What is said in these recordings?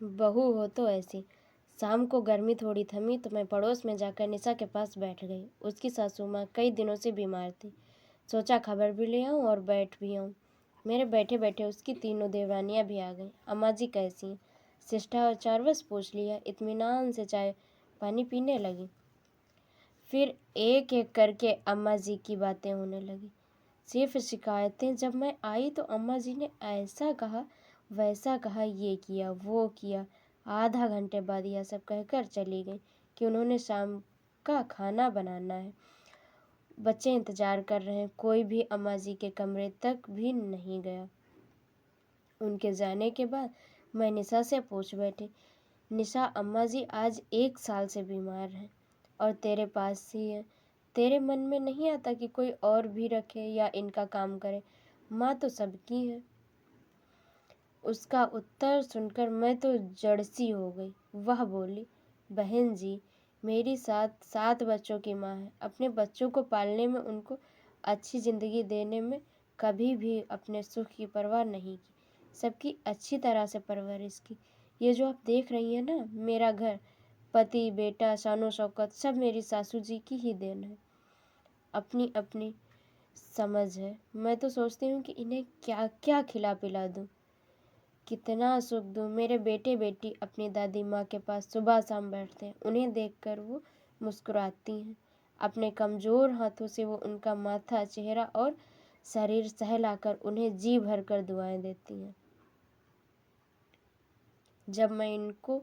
बहू हो तो ऐसी। शाम को गर्मी थोड़ी थमी तो मैं पड़ोस में जाकर निशा के पास बैठ गई। उसकी सासू माँ कई दिनों से बीमार थी। सोचा खबर भी ले आऊँ और बैठ भी आऊँ। मेरे बैठे बैठे उसकी तीनों देवरानियाँ भी आ गईं। अम्मा जी कैसी हैं? शिष्टाचार बस पूछ लिया। इत्मीनान से चाय पानी पीने लगी। फिर एक एक करके अम्मा जी की बातें होने लगी। सिर्फ शिकायतें। जब मैं आई तो अम्मा जी ने ऐसा कहा, वैसा कहा, ये किया, वो किया। आधा घंटे बाद यह सब कहकर चली गई कि उन्होंने शाम का खाना बनाना है, बच्चे इंतजार कर रहे हैं। कोई भी अम्मा जी के कमरे तक भी नहीं गया। उनके जाने के बाद मैं निशा से पूछ बैठी, निशा अम्मा जी आज 1 साल से बीमार हैं और तेरे पास ही है। तेरे मन में नहीं आता कि कोई और भी रखे या इनका काम करे? माँ तो सबकी है। उसका उत्तर सुनकर मैं तो जड़सी हो गई। वह बोली, बहन जी, मेरी 7 बच्चों की माँ है। अपने बच्चों को पालने में, उनको अच्छी ज़िंदगी देने में कभी भी अपने सुख की परवाह नहीं की। सबकी अच्छी तरह से परवरिश की। ये जो आप देख रही हैं ना, मेरा घर, पति, बेटा, शानो शौकत सब मेरी सासू जी की ही देन है। अपनी अपनी समझ है। मैं तो सोचती हूँ कि इन्हें क्या क्या खिला पिला दूँ, कितना सुख दूँ। मेरे बेटे बेटी अपनी दादी माँ के पास सुबह शाम बैठते हैं। उन्हें देखकर वो मुस्कुराती हैं। अपने कमज़ोर हाथों से वो उनका माथा, चेहरा और शरीर सहलाकर उन्हें जी भर कर दुआएं देती हैं। जब मैं इनको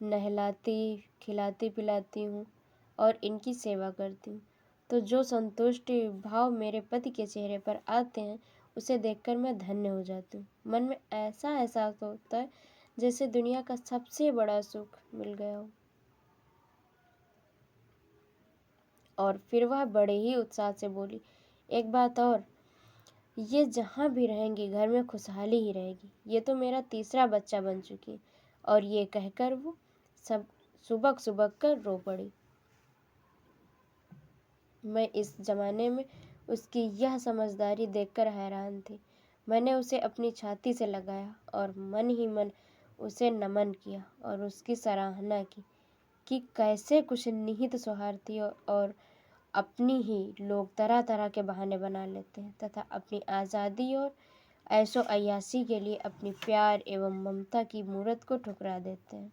नहलाती, खिलाती पिलाती हूँ और इनकी सेवा करती हूँ तो जो संतुष्टि भाव मेरे पति के चेहरे पर आते हैं, उसे देखकर मैं धन्य हो जाती हूँ। मन में ऐसा एहसास होता है जैसे दुनिया का सबसे बड़ा सुख मिल गया हो। और फिर वह बड़े ही उत्साह से बोली, एक बात और, ये जहाँ भी रहेंगी घर में खुशहाली ही रहेगी। ये तो मेरा तीसरा बच्चा बन चुकी है। और ये कहकर वो सब सुबक सुबक कर रो पड़ी। मैं इस ज़माने में उसकी यह समझदारी देखकर हैरान थी। मैंने उसे अपनी छाती से लगाया और मन ही मन उसे नमन किया और उसकी सराहना की कि कैसे कुछ निहित स्वार्थी और अपनी ही लोग तरह तरह के बहाने बना लेते हैं तथा अपनी आज़ादी और ऐशो अय्याशी के लिए अपनी प्यार एवं ममता की मूरत को ठुकरा देते हैं।